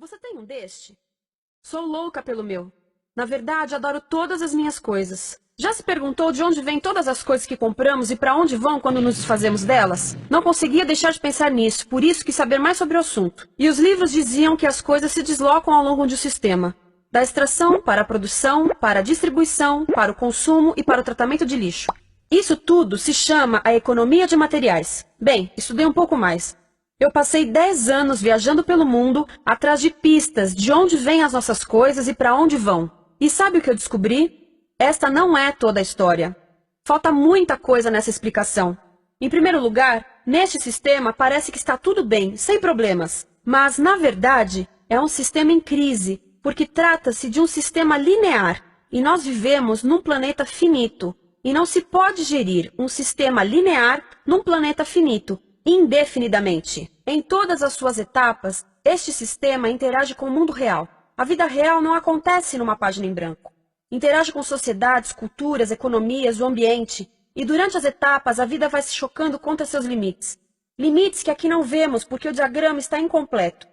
Você tem um deste? Sou louca pelo meu. Na verdade, adoro todas as minhas coisas. Já se perguntou de onde vêm todas as coisas que compramos e para onde vão quando nos desfazemos delas? Não conseguia deixar de pensar nisso, por isso quis saber mais sobre o assunto. E os livros diziam que as coisas se deslocam ao longo de um sistema. Da extração, para a produção, para a distribuição, para o consumo e para o tratamento de lixo. Isso tudo se chama a economia de materiais. Bem, estudei um pouco mais. Eu passei 10 anos viajando pelo mundo, atrás de pistas de onde vêm as nossas coisas e para onde vão. E sabe o que eu descobri? Esta não é toda a história. Falta muita coisa nessa explicação. Em primeiro lugar, neste sistema parece que está tudo bem, sem problemas. Mas, na verdade, é um sistema em crise, porque trata-se de um sistema linear, e nós vivemos num planeta finito. E não se pode gerir um sistema linear num planeta finito, indefinidamente. Em todas as suas etapas, este sistema interage com o mundo real. A vida real não acontece numa página em branco. Interage com sociedades, culturas, economias, o ambiente. E durante as etapas, a vida vai se chocando contra seus limites. Limites que aqui não vemos porque o diagrama está incompleto.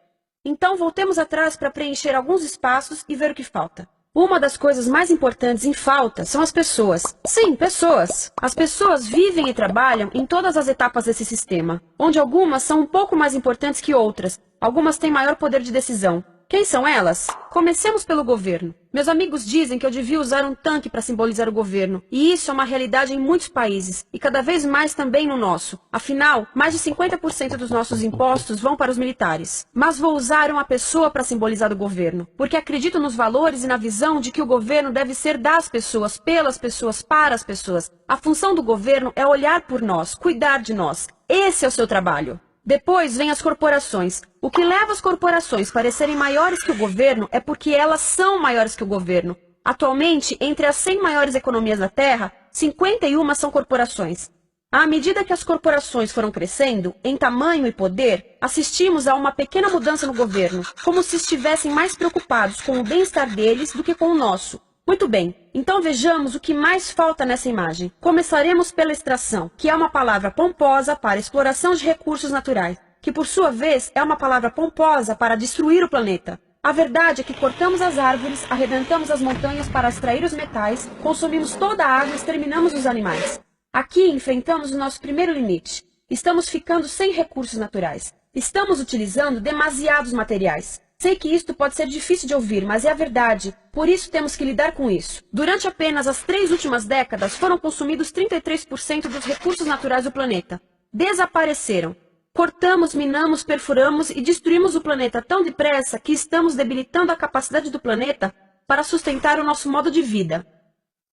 Então, voltemos atrás para preencher alguns espaços e ver o que falta. Uma das coisas mais importantes em falta são as pessoas. Sim, pessoas. As pessoas vivem e trabalham em todas as etapas desse sistema, onde algumas são um pouco mais importantes que outras. Algumas têm maior poder de decisão. Quem são elas? Comecemos pelo governo. Meus amigos dizem que eu devia usar um tanque para simbolizar o governo. E isso é uma realidade em muitos países, e cada vez mais também no nosso. Afinal, mais de 50% dos nossos impostos vão para os militares. Mas vou usar uma pessoa para simbolizar o governo, porque acredito nos valores e na visão de que o governo deve ser das pessoas, pelas pessoas, para as pessoas. A função do governo é olhar por nós, cuidar de nós. Esse é o seu trabalho. Depois vem as corporações. O que leva as corporações a parecerem maiores que o governo é porque elas são maiores que o governo. Atualmente, entre as 100 maiores economias da Terra, 51 são corporações. À medida que as corporações foram crescendo, em tamanho e poder, assistimos a uma pequena mudança no governo, como se estivessem mais preocupados com o bem-estar deles do que com o nosso. Muito bem, então vejamos o que mais falta nessa imagem. Começaremos pela extração, que é uma palavra pomposa para exploração de recursos naturais, que por sua vez é uma palavra pomposa para destruir o planeta. A verdade é que cortamos as árvores, arrebentamos as montanhas para extrair os metais, consumimos toda a água e exterminamos os animais. Aqui enfrentamos o nosso primeiro limite. Estamos ficando sem recursos naturais. Estamos utilizando demasiados materiais. Sei que isto pode ser difícil de ouvir, mas é a verdade. Por isso temos que lidar com isso. Durante apenas as 3 últimas décadas, foram consumidos 33% dos recursos naturais do planeta. Desapareceram. Cortamos, minamos, perfuramos e destruímos o planeta tão depressa que estamos debilitando a capacidade do planeta para sustentar o nosso modo de vida.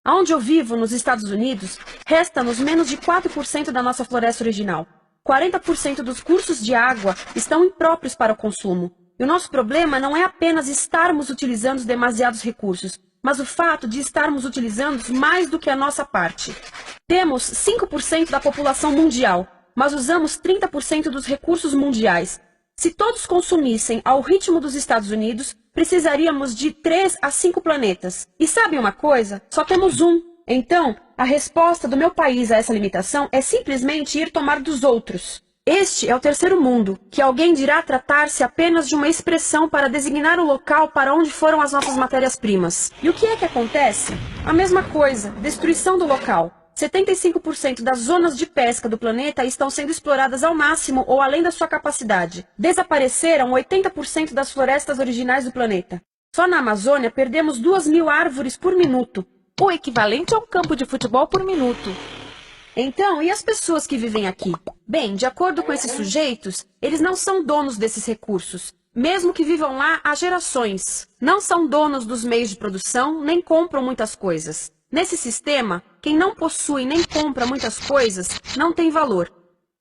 Onde eu vivo, nos Estados Unidos, resta-nos menos de 4% da nossa floresta original. 40% dos cursos de água estão impróprios para o consumo. E o nosso problema não é apenas estarmos utilizando demasiados recursos, mas o fato de estarmos utilizando mais do que a nossa parte. Temos 5% da população mundial, mas usamos 30% dos recursos mundiais. Se todos consumissem ao ritmo dos Estados Unidos, precisaríamos de 3 a 5 planetas. E sabe uma coisa? Só temos um. Então, a resposta do meu país a essa limitação é simplesmente ir tomar dos outros. Este é o terceiro mundo, que alguém dirá tratar-se apenas de uma expressão para designar o local para onde foram as nossas matérias-primas. E o que é que acontece? A mesma coisa, destruição do local. 75% das zonas de pesca do planeta estão sendo exploradas ao máximo ou além da sua capacidade. Desapareceram 80% das florestas originais do planeta. Só na Amazônia perdemos 2.000 árvores por minuto, o equivalente a um campo de futebol por minuto. Então, e as pessoas que vivem aqui? Bem, de acordo com esses sujeitos, eles não são donos desses recursos, mesmo que vivam lá há gerações. Não são donos dos meios de produção, nem compram muitas coisas. Nesse sistema, quem não possui nem compra muitas coisas não tem valor.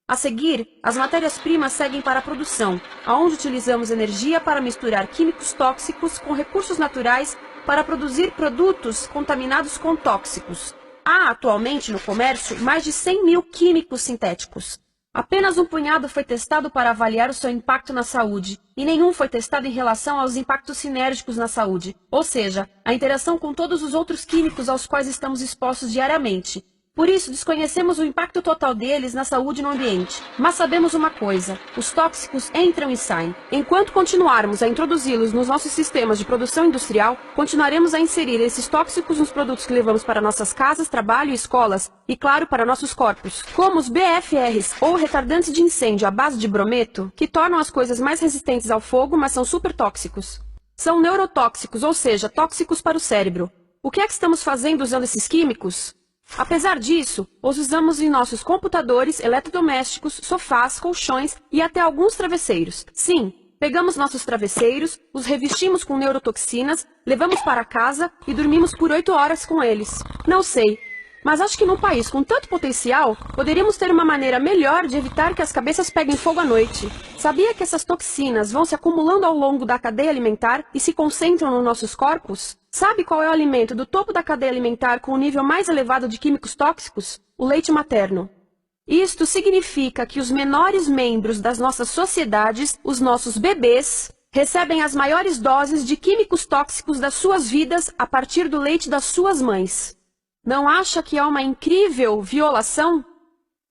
A seguir, as matérias-primas seguem para a produção, onde utilizamos energia para misturar químicos tóxicos com recursos naturais para produzir produtos contaminados com tóxicos. Há atualmente no comércio mais de 100.000 químicos sintéticos. Apenas um punhado foi testado para avaliar o seu impacto na saúde, e nenhum foi testado em relação aos impactos sinérgicos na saúde, ou seja, a interação com todos os outros químicos aos quais estamos expostos diariamente. Por isso, desconhecemos o impacto total deles na saúde e no ambiente. Mas sabemos uma coisa: os tóxicos entram e saem. Enquanto continuarmos a introduzi-los nos nossos sistemas de produção industrial, continuaremos a inserir esses tóxicos nos produtos que levamos para nossas casas, trabalho e escolas, e claro, para nossos corpos. Como os BFRs, ou retardantes de incêndio à base de brometo, que tornam as coisas mais resistentes ao fogo, mas são super tóxicos. São neurotóxicos, ou seja, tóxicos para o cérebro. O que é que estamos fazendo usando esses químicos? Apesar disso, os usamos em nossos computadores, eletrodomésticos, sofás, colchões e até alguns travesseiros. Sim, pegamos nossos travesseiros, os revestimos com neurotoxinas, levamos para casa e dormimos por 8 horas com eles. Não sei, mas acho que num país com tanto potencial, poderíamos ter uma maneira melhor de evitar que as cabeças peguem fogo à noite. Sabia que essas toxinas vão se acumulando ao longo da cadeia alimentar e se concentram nos nossos corpos? Sabe qual é o alimento do topo da cadeia alimentar com o nível mais elevado de químicos tóxicos? O leite materno. Isto significa que os menores membros das nossas sociedades, os nossos bebês, recebem as maiores doses de químicos tóxicos das suas vidas a partir do leite das suas mães. Não acha que é uma incrível violação?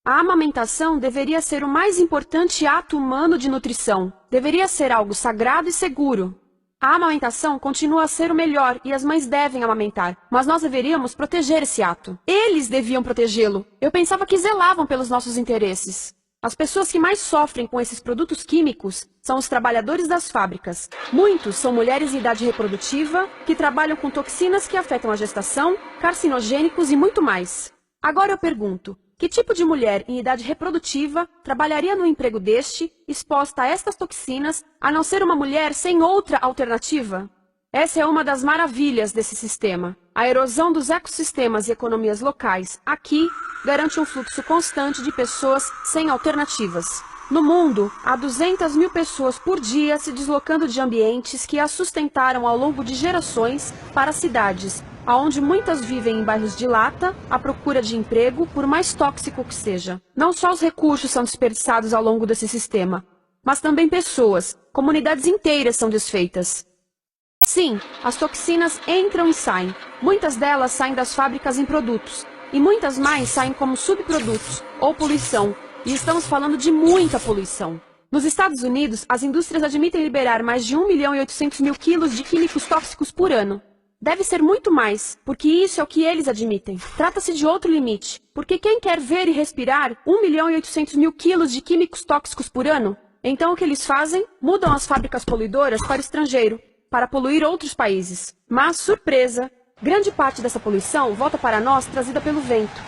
A amamentação deveria ser o mais importante ato humano de nutrição. Deveria ser algo sagrado e seguro. A amamentação continua a ser o melhor e as mães devem amamentar, mas nós deveríamos proteger esse ato. Eles deviam protegê-lo. Eu pensava que zelavam pelos nossos interesses. As pessoas que mais sofrem com esses produtos químicos são os trabalhadores das fábricas. Muitos são mulheres em idade reprodutiva que trabalham com toxinas que afetam a gestação, carcinogênicos e muito mais. Agora eu pergunto: que tipo de mulher em idade reprodutiva trabalharia no emprego deste, exposta a estas toxinas, a não ser uma mulher sem outra alternativa? Essa é uma das maravilhas desse sistema. A erosão dos ecossistemas e economias locais aqui garante um fluxo constante de pessoas sem alternativas. No mundo, há 200 mil pessoas por dia se deslocando de ambientes que as sustentaram ao longo de gerações para cidades, onde muitas vivem em bairros de lata, à procura de emprego, por mais tóxico que seja. Não só os recursos são desperdiçados ao longo desse sistema, mas também pessoas, comunidades inteiras são desfeitas. Sim, as toxinas entram e saem. Muitas delas saem das fábricas em produtos, e muitas mais saem como subprodutos, ou poluição, e estamos falando de muita poluição. Nos Estados Unidos, as indústrias admitem liberar mais de 1.800.000 quilos de químicos tóxicos por ano. Deve ser muito mais, porque isso é o que eles admitem. Trata-se de outro limite, porque quem quer ver e respirar 1.800.000 quilos de químicos tóxicos por ano? Então o que eles fazem? Mudam as fábricas poluidoras para o estrangeiro, para poluir outros países. Mas, surpresa, grande parte dessa poluição volta para nós trazida pelo vento.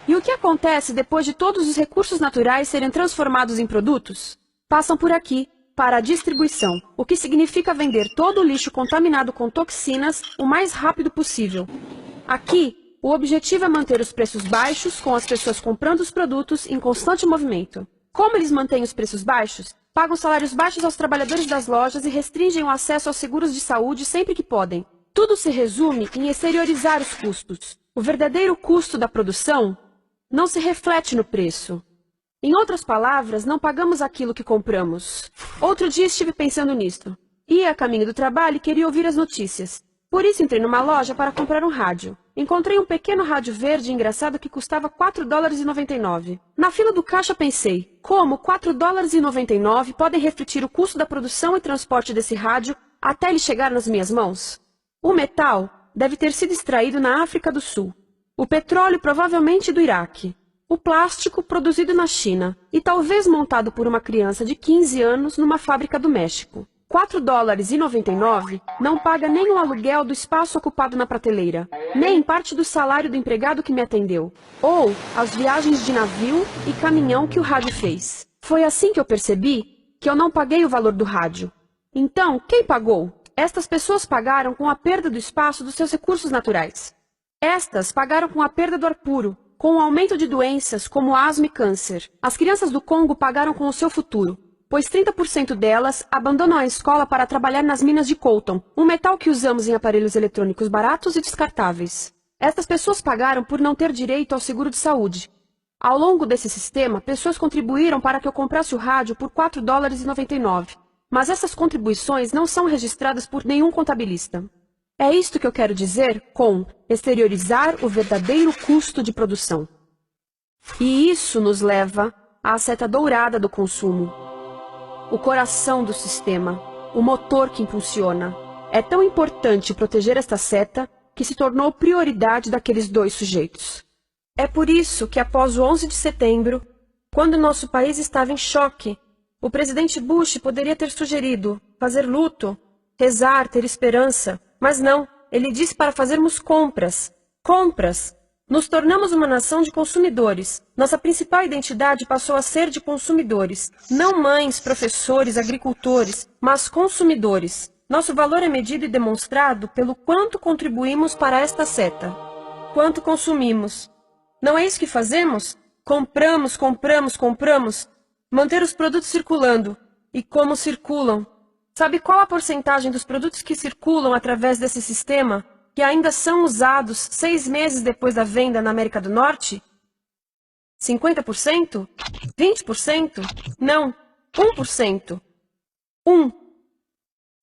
E o que acontece depois de todos os recursos naturais serem transformados em produtos? Passam por aqui, para a distribuição, o que significa vender todo o lixo contaminado com toxinas o mais rápido possível. Aqui, o objetivo é manter os preços baixos, com as pessoas comprando os produtos em constante movimento. Como eles mantêm os preços baixos? Pagam salários baixos aos trabalhadores das lojas e restringem o acesso aos seguros de saúde sempre que podem. Tudo se resume em exteriorizar os custos. O verdadeiro custo da produção não se reflete no preço. Em outras palavras, não pagamos aquilo que compramos. Outro dia estive pensando nisto. Ia a caminho do trabalho e queria ouvir as notícias. Por isso entrei numa loja para comprar um rádio. Encontrei um pequeno rádio verde engraçado que custava $4,99. Na fila do caixa pensei, como $4,99 podem refletir o custo da produção e transporte desse rádio até ele chegar nas minhas mãos? O metal deve ter sido extraído na África do Sul. O petróleo provavelmente do Iraque. O plástico produzido na China e talvez montado por uma criança de 15 anos numa fábrica do México. $4,99 não paga nem o aluguel do espaço ocupado na prateleira, nem parte do salário do empregado que me atendeu, ou as viagens de navio e caminhão que o rádio fez. Foi assim que eu percebi que eu não paguei o valor do rádio. Então, quem pagou? Estas pessoas pagaram com a perda do espaço dos seus recursos naturais. Estas pagaram com a perda do ar puro, com o aumento de doenças como asma e câncer. As crianças do Congo pagaram com o seu futuro, pois 30% delas abandonam a escola para trabalhar nas minas de coltan, um metal que usamos em aparelhos eletrônicos baratos e descartáveis. Estas pessoas pagaram por não ter direito ao seguro de saúde. Ao longo desse sistema, pessoas contribuíram para que eu comprasse o rádio por $4,99. Mas essas contribuições não são registradas por nenhum contabilista. É isto que eu quero dizer com exteriorizar o verdadeiro custo de produção. E isso nos leva à seta dourada do consumo. O coração do sistema, o motor que impulsiona. É tão importante proteger esta seta que se tornou prioridade daqueles dois sujeitos. É por isso que após o 11 de setembro, quando nosso país estava em choque, o presidente Bush poderia ter sugerido fazer luto, rezar, ter esperança, mas não, ele disse para fazermos compras. Compras! Nos tornamos uma nação de consumidores. Nossa principal identidade passou a ser de consumidores. Não mães, professores, agricultores, mas consumidores. Nosso valor é medido e demonstrado pelo quanto contribuímos para esta seta. Quanto consumimos. Não é isso que fazemos? Compramos, compramos, compramos. Manter os produtos circulando. E como circulam? Sabe qual a porcentagem dos produtos que circulam através desse sistema que ainda são usados 6 meses depois da venda na América do Norte? 50%? 20%? Não, 1%. 1.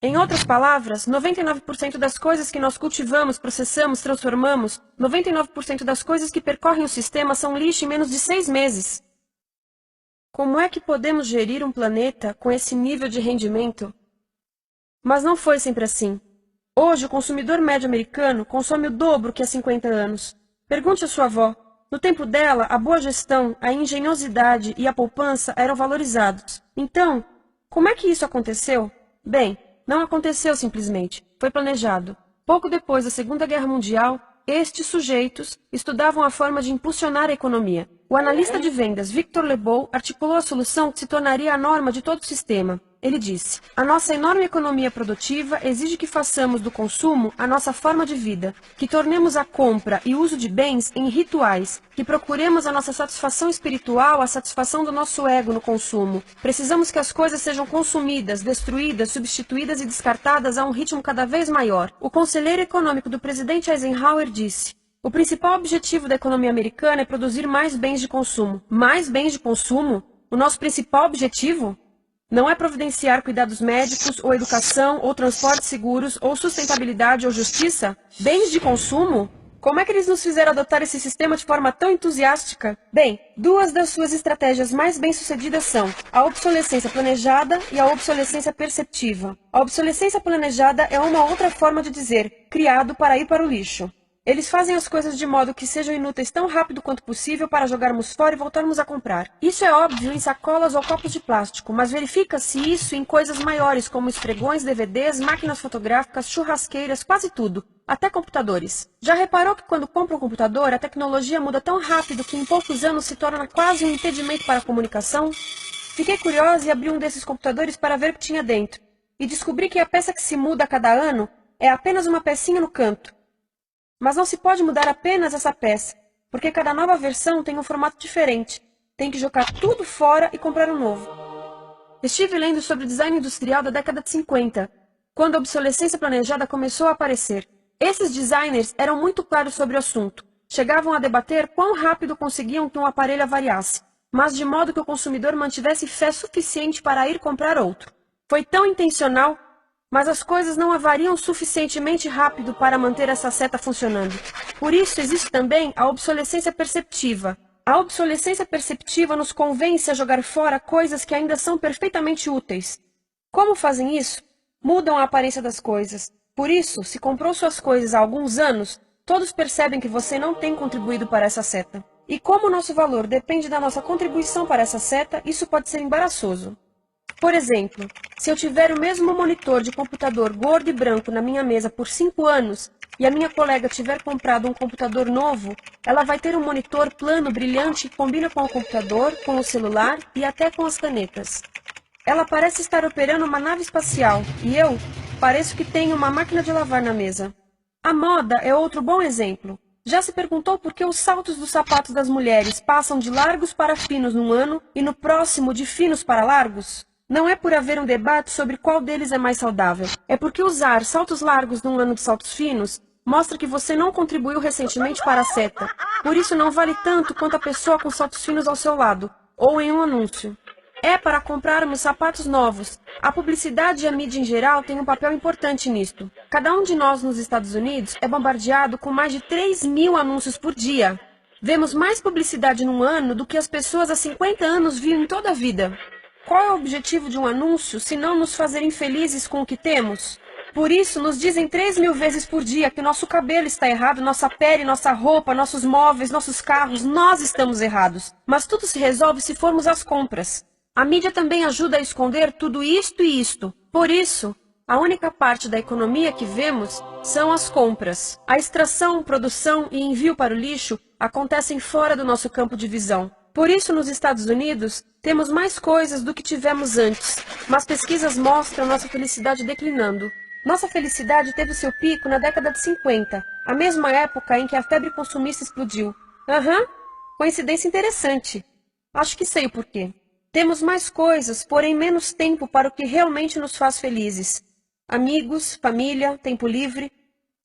Em outras palavras, 99% das coisas que nós cultivamos, processamos, transformamos, 99% das coisas que percorrem o sistema são lixo em menos de 6 meses. Como é que podemos gerir um planeta com esse nível de rendimento? Mas não foi sempre assim. Hoje, o consumidor médio americano consome o dobro que há 50 anos. Pergunte à sua avó. No tempo dela, a boa gestão, a engenhosidade e a poupança eram valorizados. Então, como é que isso aconteceu? Bem, não aconteceu simplesmente. Foi planejado. Pouco depois da Segunda Guerra Mundial, estes sujeitos estudavam a forma de impulsionar a economia. O analista de vendas Victor Lebow articulou a solução que se tornaria a norma de todo o sistema. Ele disse: a nossa enorme economia produtiva exige que façamos do consumo a nossa forma de vida, que tornemos a compra e o uso de bens em rituais, que procuremos a nossa satisfação espiritual, a satisfação do nosso ego no consumo. Precisamos que as coisas sejam consumidas, destruídas, substituídas e descartadas a um ritmo cada vez maior. O conselheiro econômico do presidente Eisenhower disse: o principal objetivo da economia americana é produzir mais bens de consumo. Mais bens de consumo? O nosso principal objetivo? Não é providenciar cuidados médicos, ou educação, ou transportes seguros, ou sustentabilidade, ou justiça? Bens de consumo? Como é que eles nos fizeram adotar esse sistema de forma tão entusiástica? Bem, duas das suas estratégias mais bem-sucedidas são a obsolescência planejada e a obsolescência perceptiva. A obsolescência planejada é uma outra forma de dizer criado para ir para o lixo. Eles fazem as coisas de modo que sejam inúteis tão rápido quanto possível para jogarmos fora e voltarmos a comprar. Isso é óbvio em sacolas ou copos de plástico, mas verifica-se isso em coisas maiores como esfregões, DVDs, máquinas fotográficas, churrasqueiras, quase tudo, até computadores. Já reparou que quando compra um computador, a tecnologia muda tão rápido que em poucos anos se torna quase um impedimento para a comunicação? Fiquei curiosa e abri um desses computadores para ver o que tinha dentro, e descobri que a peça que se muda a cada ano é apenas uma pecinha no canto. Mas não se pode mudar apenas essa peça, porque cada nova versão tem um formato diferente. Tem que jogar tudo fora e comprar um novo. Estive lendo sobre o design industrial da década de 50, quando a obsolescência planejada começou a aparecer. Esses designers eram muito claros sobre o assunto. Chegavam a debater quão rápido conseguiam que um aparelho avariasse, mas de modo que o consumidor mantivesse fé suficiente para ir comprar outro. Foi tão intencional, mas as coisas não avariam suficientemente rápido para manter essa seta funcionando. Por isso existe também a obsolescência perceptiva. A obsolescência perceptiva nos convence a jogar fora coisas que ainda são perfeitamente úteis. Como fazem isso? Mudam a aparência das coisas. Por isso, se comprou suas coisas há alguns anos, todos percebem que você não tem contribuído para essa seta. E como o nosso valor depende da nossa contribuição para essa seta, isso pode ser embaraçoso. Por exemplo, se eu tiver o mesmo monitor de computador gordo e branco na minha mesa por 5 anos e a minha colega tiver comprado um computador novo, ela vai ter um monitor plano brilhante que combina com o computador, com o celular e até com as canetas. Ela parece estar operando uma nave espacial e eu pareço que tenho uma máquina de lavar na mesa. A moda é outro bom exemplo. Já se perguntou por que os saltos dos sapatos das mulheres passam de largos para finos num ano e no próximo de finos para largos? Não é por haver um debate sobre qual deles é mais saudável. É porque usar saltos largos num ano de saltos finos mostra que você não contribuiu recentemente para a seta. Por isso não vale tanto quanto a pessoa com saltos finos ao seu lado, ou em um anúncio. É para comprarmos sapatos novos. A publicidade e a mídia em geral têm um papel importante nisto. Cada um de nós nos Estados Unidos é bombardeado com mais de 3.000 anúncios por dia. Vemos mais publicidade num ano do que as pessoas há 50 anos viam em toda a vida. Qual é o objetivo de um anúncio se não nos fazer infelizes com o que temos? Por isso, nos dizem 3.000 vezes por dia que nosso cabelo está errado, nossa pele, nossa roupa, nossos móveis, nossos carros, nós estamos errados. Mas tudo se resolve se formos às compras. A mídia também ajuda a esconder tudo isto e isto. Por isso, a única parte da economia que vemos são as compras. A extração, produção e envio para o lixo acontecem fora do nosso campo de visão. Por isso, nos Estados Unidos, temos mais coisas do que tivemos antes, mas pesquisas mostram nossa felicidade declinando. Nossa felicidade teve seu pico na década de 50, a mesma época em que a febre consumista explodiu. Coincidência interessante. Acho que sei o porquê. Temos mais coisas, porém menos tempo para o que realmente nos faz felizes. Amigos, família, tempo livre.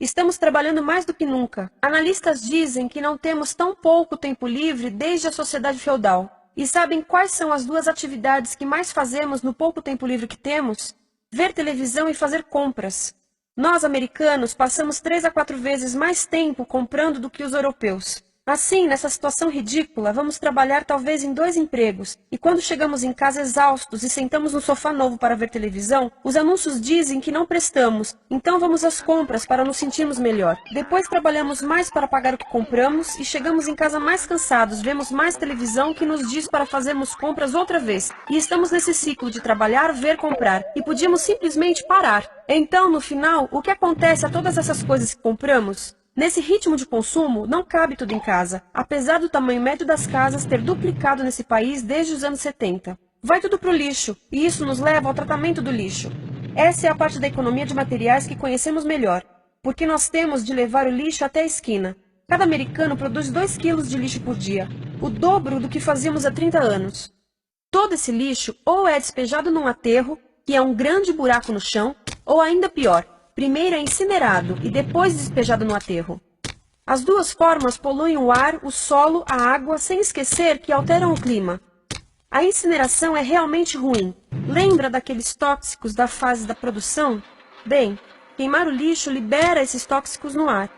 Estamos trabalhando mais do que nunca. Analistas dizem que não temos tão pouco tempo livre desde a sociedade feudal. E sabem quais são as duas atividades que mais fazemos no pouco tempo livre que temos? Ver televisão e fazer compras. Nós, americanos, passamos 3 a 4 vezes mais tempo comprando do que os europeus. Assim, nessa situação ridícula, vamos trabalhar talvez em 2 empregos, e quando chegamos em casa exaustos e sentamos no sofá novo para ver televisão, os anúncios dizem que não prestamos, então vamos às compras para nos sentirmos melhor. Depois trabalhamos mais para pagar o que compramos e chegamos em casa mais cansados, vemos mais televisão que nos diz para fazermos compras outra vez. E estamos nesse ciclo de trabalhar, ver, comprar, e podíamos simplesmente parar. Então, no final, o que acontece a todas essas coisas que compramos? Nesse ritmo de consumo, não cabe tudo em casa, apesar do tamanho médio das casas ter duplicado nesse país desde os anos 70. Vai tudo para o lixo, e isso nos leva ao tratamento do lixo. Essa é a parte da economia de materiais que conhecemos melhor, porque nós temos de levar o lixo até a esquina. Cada americano produz 2 quilos de lixo por dia, o dobro do que fazíamos há 30 anos. Todo esse lixo ou é despejado num aterro, que é um grande buraco no chão, ou ainda pior, primeiro é incinerado e depois despejado no aterro. As duas formas poluem o ar, o solo, a água, sem esquecer que alteram o clima. A incineração é realmente ruim. Lembra daqueles tóxicos da fase da produção? Bem, queimar o lixo libera esses tóxicos no ar.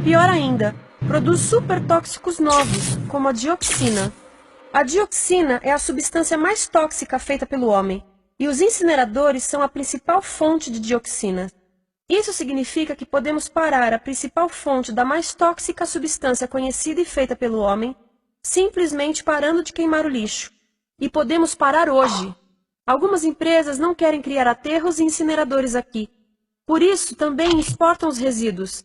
Pior ainda, produz supertóxicos novos, como a dioxina. A dioxina é a substância mais tóxica feita pelo homem, e os incineradores são a principal fonte de dioxina. Isso significa que podemos parar a principal fonte da mais tóxica substância conhecida e feita pelo homem, simplesmente parando de queimar o lixo. E podemos parar hoje. Algumas empresas não querem criar aterros e incineradores aqui. Por isso, também exportam os resíduos.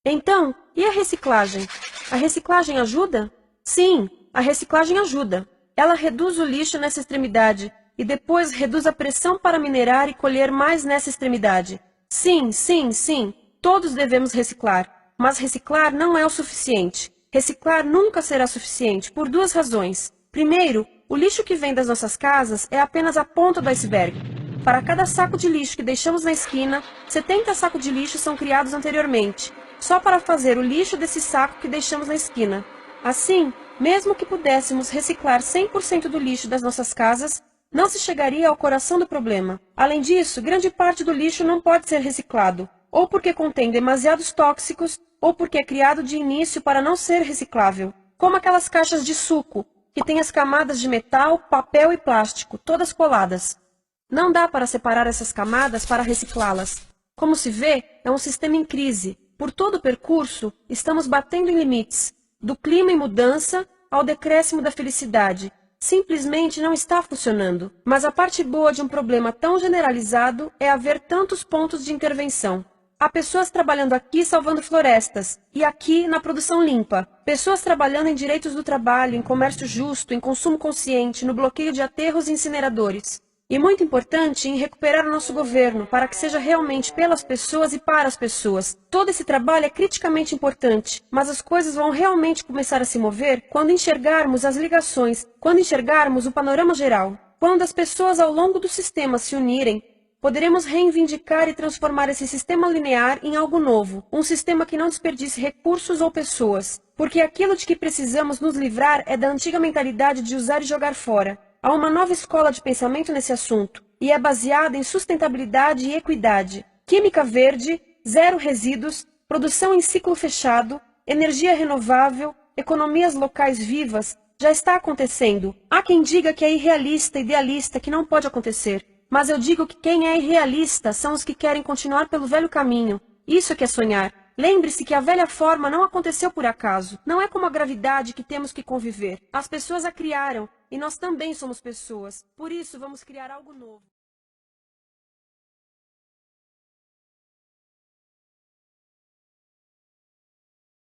Então, e a reciclagem? A reciclagem ajuda? Sim, a reciclagem ajuda. Ela reduz o lixo nessa extremidade e depois reduz a pressão para minerar e colher mais nessa extremidade. Sim, sim, sim, todos devemos reciclar, mas reciclar não é o suficiente. Reciclar nunca será suficiente, por 2 razões. Primeiro, o lixo que vem das nossas casas é apenas a ponta do iceberg. Para cada saco de lixo que deixamos na esquina, 70 sacos de lixo são criados anteriormente, só para fazer o lixo desse saco que deixamos na esquina. Assim, mesmo que pudéssemos reciclar 100% do lixo das nossas casas, não se chegaria ao coração do problema. Além disso, grande parte do lixo não pode ser reciclado, ou porque contém demasiados tóxicos, ou porque é criado de início para não ser reciclável, como aquelas caixas de suco, que têm as camadas de metal, papel e plástico, todas coladas. Não dá para separar essas camadas para reciclá-las. Como se vê, é um sistema em crise. Por todo o percurso, estamos batendo em limites, do clima em mudança ao decréscimo da felicidade. Simplesmente não está funcionando. Mas a parte boa de um problema tão generalizado é haver tantos pontos de intervenção. Há pessoas trabalhando aqui salvando florestas, e aqui na produção limpa. Pessoas trabalhando em direitos do trabalho, em comércio justo, em consumo consciente, no bloqueio de aterros e incineradores. E muito importante, em recuperar o nosso governo, para que seja realmente pelas pessoas e para as pessoas. Todo esse trabalho é criticamente importante, mas as coisas vão realmente começar a se mover quando enxergarmos as ligações, quando enxergarmos o panorama geral. Quando as pessoas ao longo do sistema se unirem, poderemos reivindicar e transformar esse sistema linear em algo novo, um sistema que não desperdice recursos ou pessoas, porque aquilo de que precisamos nos livrar é da antiga mentalidade de usar e jogar fora. Há uma nova escola de pensamento nesse assunto, e é baseada em sustentabilidade e equidade, química verde, zero resíduos, produção em ciclo fechado, energia renovável, economias locais vivas, já está acontecendo. Há quem diga que é irrealista, idealista, que não pode acontecer. Mas eu digo que quem é irrealista são os que querem continuar pelo velho caminho. Isso é que é sonhar. Lembre-se que a velha forma não aconteceu por acaso. Não é como a gravidade que temos que conviver. As pessoas a criaram, e nós também somos pessoas. Por isso, vamos criar algo novo.